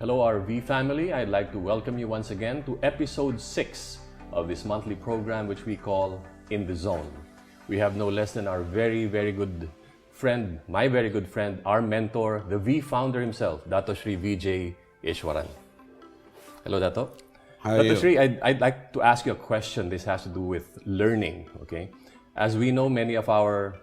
Hello, our V family. I'd like to welcome you once again to episode 6 of this monthly program, which we call In the Zone. We have no less than our very good friend, my very good friend, our mentor, the V founder himself, Dato Shri Vijay Eswaran. Hello, Dato. How are Dato you? Shri, I'd like to ask you a question. This has to do with learning, okay? As we know, many of our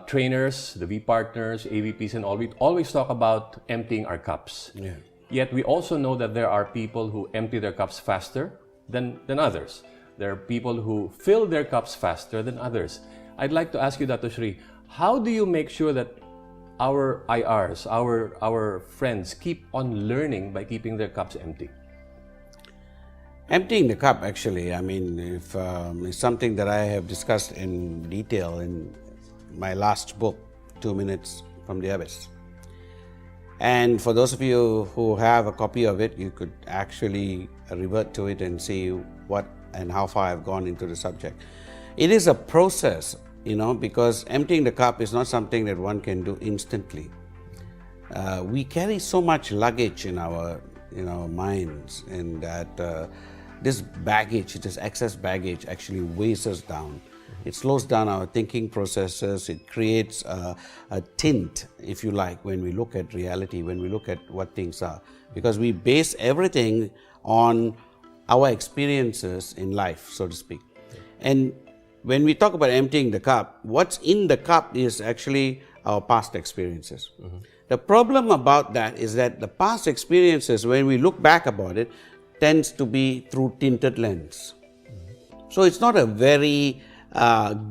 trainers, the V partners, AVPs and all, we always talk about emptying our cups. Yeah. Yet we also know that there are people who empty their cups faster than others. There are people who fill their cups faster than others. I'd like to ask you, Dato Shri, how do you make sure that our IRs, our friends keep on learning by keeping their cups empty? Emptying the cup, actually, I mean, if is something that I have discussed in detail in my last book, 2 Minutes from the Abyss. And for those of you who have a copy of it, you could actually revert to it and see what and how far I've gone into the subject. It is a process, because emptying the cup is not something that one can do instantly. We carry so much luggage in our minds, and that this baggage, this excess baggage actually weighs us down. It slows down our thinking processes. It creates a tint, if you like, when we look at reality, when we look at what things are. Because we base everything on our experiences in life, so to speak. And when we talk about emptying the cup, what's in the cup is actually our past experiences. The problem about that is that the past experiences, when we look back about it, tends to be through tinted lens. So it's not a very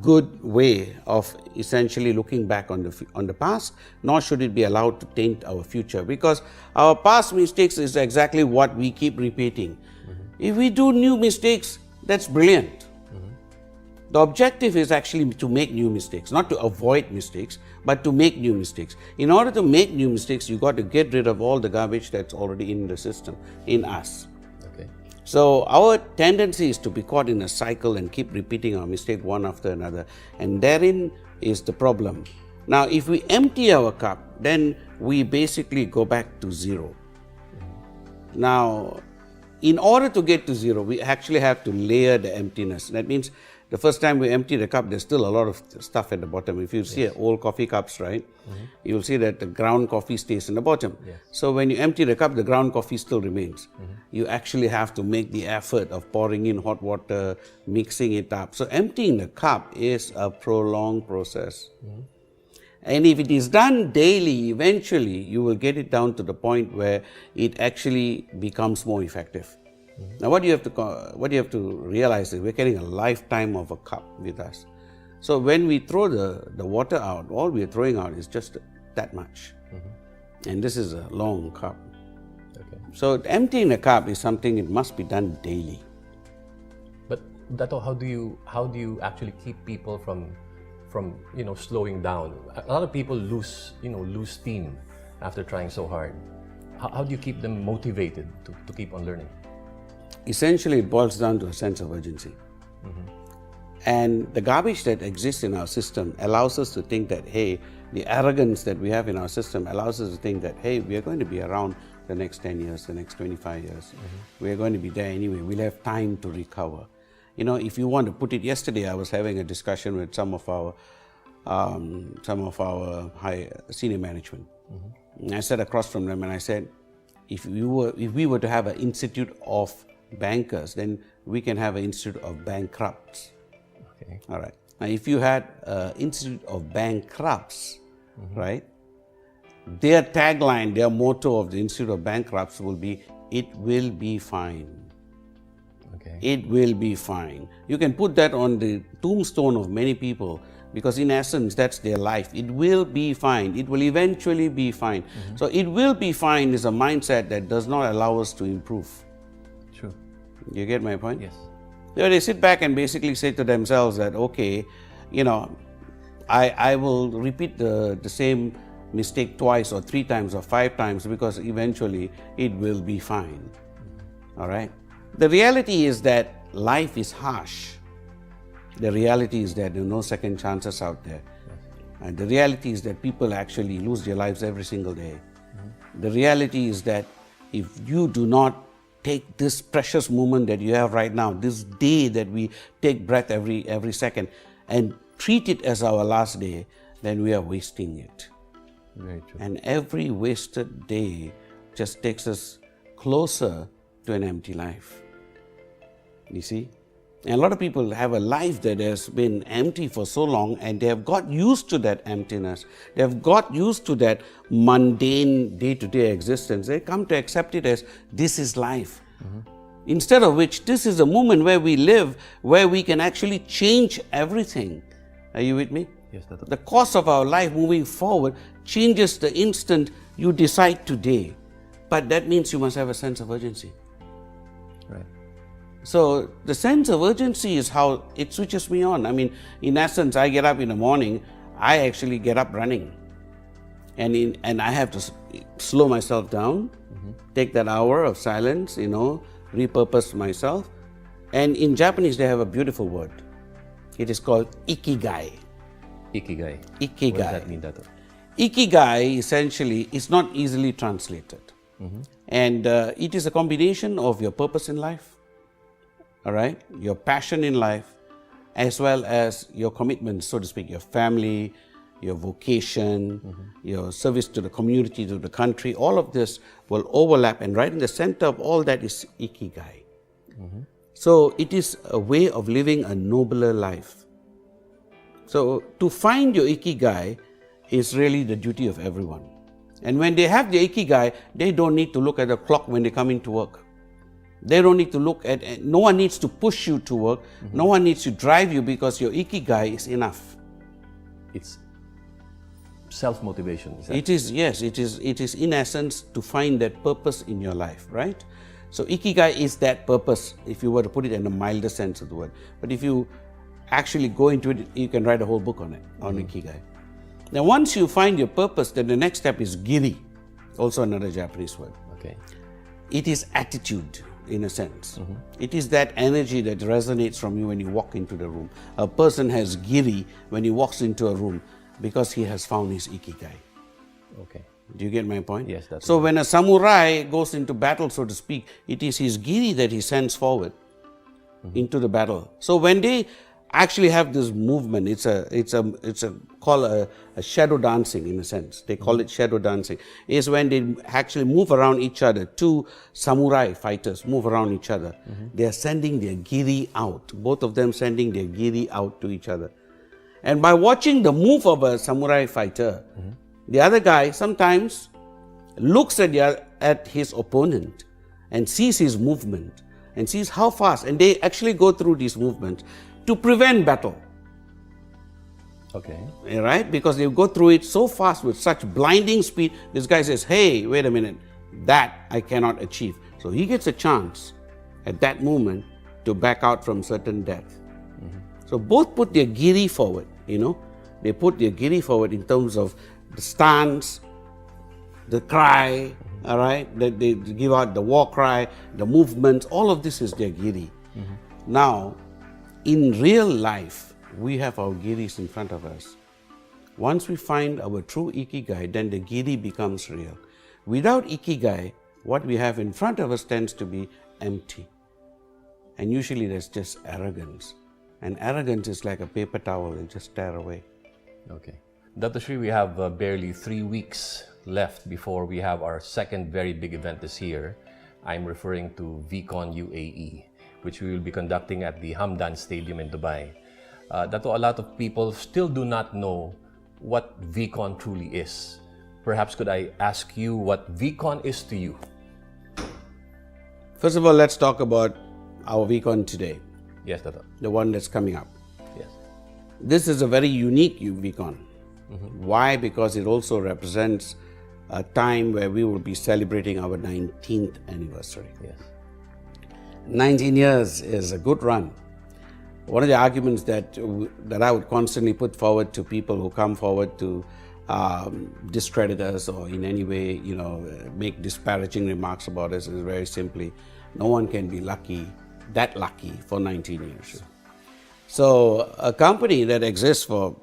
good way of essentially looking back on the past, nor should it be allowed to taint our future, because our past mistakes is exactly what we keep repeating. If we do new mistakes, that's brilliant. The objective is actually to make new mistakes, not to avoid mistakes, but to make new mistakes. In order to make new mistakes, you got to get rid of all the garbage that's already in the system, in us. Okay. So our tendency is to be caught in a cycle and keep repeating our mistake one after another, and therein is the problem. Now, if we empty our cup, then we basically go back to zero. Now, in order to get to zero, we actually have to layer the emptiness. That means the first time we empty the cup, there's still a lot of stuff at the bottom. If you see old coffee cups, right, you'll see that the ground coffee stays in the bottom. Yes. So when you empty the cup, the ground coffee still remains. You actually have to make the effort of pouring in hot water, mixing it up. So emptying the cup is a prolonged process. And if it is done daily, eventually you will get it down to the point where it actually becomes more effective. Now, what you have to realize is we're carrying a lifetime of a cup with us. So when we throw the water out, all we're throwing out is just that much. And this is a long cup. Okay. So emptying the cup is something that must be done daily. But Dato, how do you actually keep people from slowing down? A lot of people lose steam after trying so hard. How do you keep them motivated to keep on learning? Essentially, it boils down to a sense of urgency. And the garbage that exists in our system allows us to think that, hey, the arrogance that we have in our system allows us to think that, hey, we are going to be around the next 10 years, the next 25 years. We are going to be there anyway. We'll have time to recover. If you want to put it, yesterday I was having a discussion with some of our high senior management. And I sat across from them and I said, if we were to have an institute of bankers, then we can have an institute of bankrupts. Okay. All right. Now, if you had an institute of bankrupts, right, their tagline, their motto of the Institute of Bankrupts will be, "It will be fine." Okay. It will be fine. You can put that on the tombstone of many people, because in essence, that's their life. It will be fine. It will eventually be fine. So it will be fine is a mindset that does not allow us to improve. True. You get my point? Yes. They sit back and basically say to themselves that, okay, I will repeat the same mistake twice or 3 times or 5 times because eventually it will be fine. All right? The reality is that life is harsh. The reality is that there are no second chances out there. And the reality is that people actually lose their lives every single day. The reality is that if you do not take this precious moment that you have right now, this day that we take breath every second, and treat it as our last day, then we are wasting it. Very true. And every wasted day just takes us closer to an empty life. You see? And a lot of people have a life that has been empty for so long, and they have got used to that emptiness. They have got used to that mundane day-to-day existence. They come to accept it as this is life. Instead of which, this is a moment where we live, where we can actually change everything. Are you with me? Yes, Dato'. The course of our life moving forward changes the instant you decide today. But that means you must have a sense of urgency. Right. So the sense of urgency is how it switches me on. I mean, in essence, I get up in the morning, I actually get up running. And I have to slow myself down, take that hour of silence, repurpose myself. And in Japanese, they have a beautiful word. It is called ikigai. Ikigai. Ikigai. What does that mean, Dato'? Ikigai essentially is not easily translated. And it is a combination of your purpose in life, all right, your passion in life, as well as your commitment, so to speak, your family, your vocation, your service to the community, to the country. All of this will overlap, and right in the center of all that is ikigai. So it is a way of living a nobler life. So to find your ikigai is really the duty of everyone. And when they have the ikigai, they don't need to look at the clock when they come into work. They don't need to look at, no one needs to push you to work. No one needs to drive you, because your ikigai is enough. It's self-motivation. Is that? It is, yes, it is in essence to find that purpose in your life, right? So ikigai is that purpose, if you were to put it in a milder sense of the word. But if you actually go into it, you can write a whole book on it, on ikigai. Now, once you find your purpose, then the next step is giri, also another Japanese word. Okay. It is attitude, in a sense. It is that energy that resonates from you when you walk into the room. A person has giri when he walks into a room because he has found his ikigai. Okay. Do you get my point? Yes, that's so when a samurai goes into battle, so to speak, it is his giri that he sends forward into the battle. So when they actually have this movement, it's called a shadow dancing, in a sense. They call it shadow dancing. Is when they actually move around each other. Two samurai fighters move around each other. They are sending their giri out. Both of them sending their giri out to each other. And by watching the move of a samurai fighter, the other guy sometimes looks at his opponent and sees his movement and sees how fast, and they actually go through these movements to prevent battle. Okay. Right? Because they go through it so fast with such blinding speed, this guy says, hey, wait a minute, that I cannot achieve. So he gets a chance at that moment to back out from certain death. So both put their giri forward, They put their giri forward in terms of the stance, the cry, all right? They give out the war cry, the movements, all of this is their giri. Now, in real life, we have our giris in front of us. Once we find our true ikigai, then the giri becomes real. Without ikigai, what we have in front of us tends to be empty. And usually there's just arrogance. And arrogance is like a paper towel, it just tear away. Okay. Dr. Sri, we have barely 3 weeks left before we have our second very big event this year. I'm referring to VCon UAE, which we will be conducting at the Hamdan Stadium in Dubai. Dato', a lot of people still do not know what VCon truly is. Perhaps could I ask you what VCon is to you? First of all, let's talk about our VCon today, Yes, Dato'. the one that's coming up. Yes. This is a very unique VCon. Why? Because it also represents a time where we will be celebrating our 19th anniversary. Yes. 19 years is a good run. One of the arguments that I would constantly put forward to people who come forward to discredit us or in any way, make disparaging remarks about us is very simply, no one can be that lucky for 19 years. So a company that exists for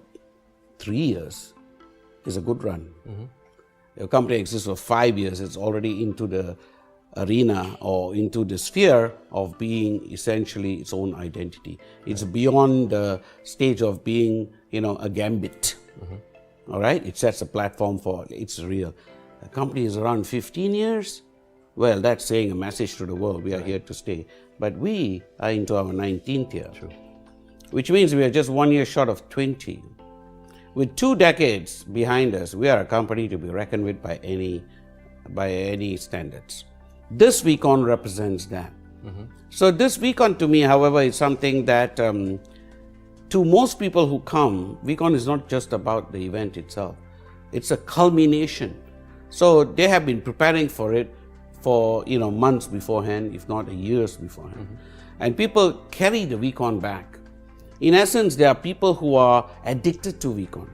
3 years is a good run. A company exists for 5 years, it's already into the arena or into the sphere of being essentially its own identity. It's beyond the stage of being, a gambit. All right? It sets a platform for it's real. The company is around 15 years. Well, that's saying a message to the world. We are here to stay. But we are into our 19th year. True. Which means we are just 1 year short of 20. With 2 decades behind us, we are a company to be reckoned with by any standards. This VCon represents that. So this VCon to me, however, is something that to most people who come, VCon is not just about the event itself. It's a culmination. So they have been preparing for it for months beforehand, if not years beforehand. And people carry the VCon back. In essence, there are people who are addicted to VCon.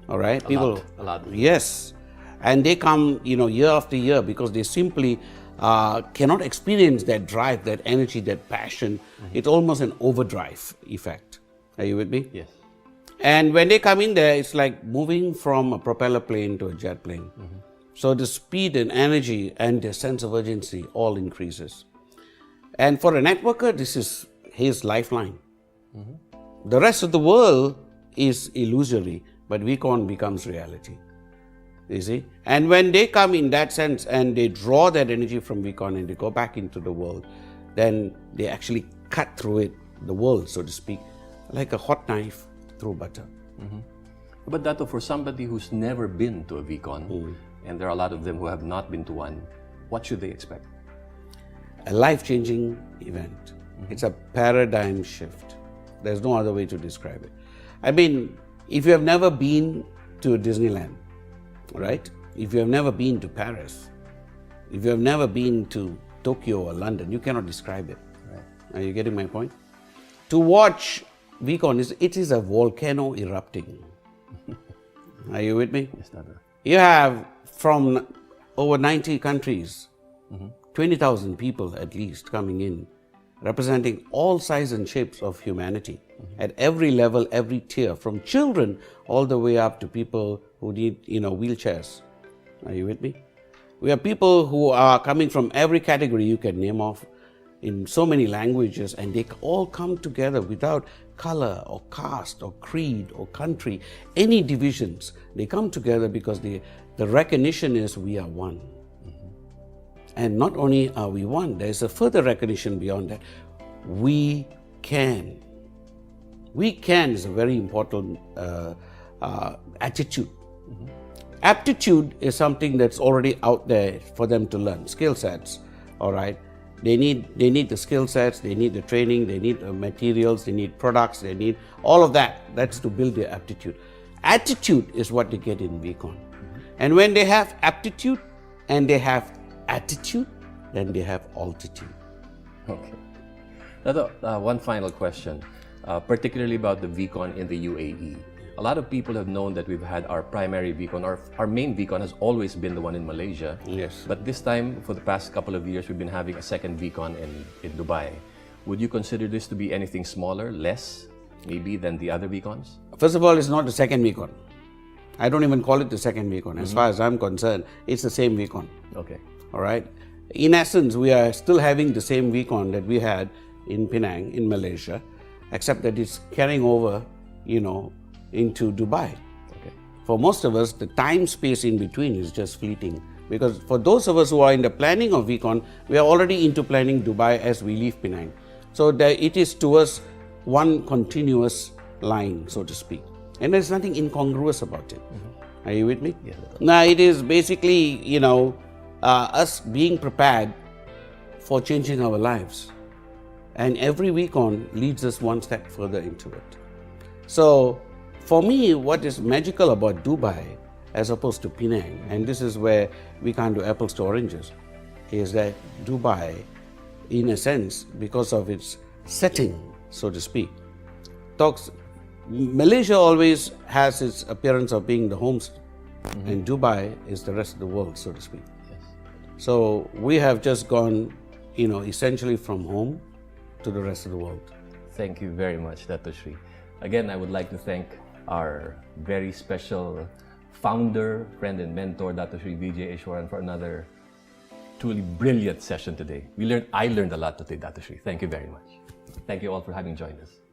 All right? A lot. Yes. And they come, year after year because they simply cannot experience that drive, that energy, that passion. It's almost an overdrive effect. Are you with me? Yes. And when they come in there, it's like moving from a propeller plane to a jet plane. So the speed and energy and the sense of urgency all increases. And for a networker, this is his lifeline. The rest of the world is illusory, but VCon becomes reality. You see? And when they come in that sense and they draw that energy from VCon and they go back into the world, then they actually cut through it, the world, so to speak, like a hot knife through butter. But Dato, for somebody who's never been to a VCon, and there are a lot of them who have not been to one, what should they expect? A life-changing event. It's a paradigm shift. There's no other way to describe it. I mean, if you have never been to Disneyland, right? If you have never been to Paris, if you have never been to Tokyo or London, you cannot describe it. Right. Are you getting my point? To watch VCon, it is a volcano erupting. Are you with me? Yes, Dato. You have from over 90 countries, 20,000 people at least coming in, representing all sizes and shapes of humanity at every level, every tier, from children all the way up to people who need, wheelchairs. Are you with me? We have people who are coming from every category you can name off in so many languages, and they all come together without color or caste or creed or country, any divisions. They come together because the recognition is we are one. And not only are we one, there is a further recognition beyond that. We can. We can is a very important attitude. Aptitude is something that's already out there for them to learn. Skill sets, all right? They need the skill sets, they need the training, they need materials, they need products, they need all of that. That's to build their aptitude. Attitude is what they get in VCon. And when they have aptitude and they have attitude, then they have altitude. Okay. Dato, one final question, particularly about the VCon in the UAE. A lot of people have known that we've had our primary VCon, or our main VCon has always been the one in Malaysia. Yes. But this time, for the past couple of years, we've been having a second VCon in Dubai. Would you consider this to be anything smaller, less, maybe, than the other VCons? First of all, it's not the second VCon. I don't even call it the second VCon. As far as I'm concerned, it's the same VCon. Okay. All right. In essence, we are still having the same VCon that we had in Penang, in Malaysia, except that it's carrying over, into Dubai. Okay. For most of us, the time space in between is just fleeting. Because for those of us who are in the planning of VCon, we are already into planning Dubai as we leave Penang. So it is to us one continuous line, so to speak. And there's nothing incongruous about it. Are you with me? Yeah. Now, it is basically, us being prepared for changing our lives. And every VCon leads us one step further into it. So, for me, what is magical about Dubai as opposed to Penang, and this is where we can't do apples to oranges, is that Dubai, in a sense, because of its setting, so to speak, Malaysia always has its appearance of being the home, and Dubai is the rest of the world, so to speak. Yes. So we have just gone, essentially from home to the rest of the world. Thank you very much, Dato Sri. Again, I would like to thank our very special founder, friend, and mentor, Dato Sri Vijay Eswaran, for another truly brilliant session today. I learned a lot today, Dr. Sri. Thank you very much. Thank you all for having joined us.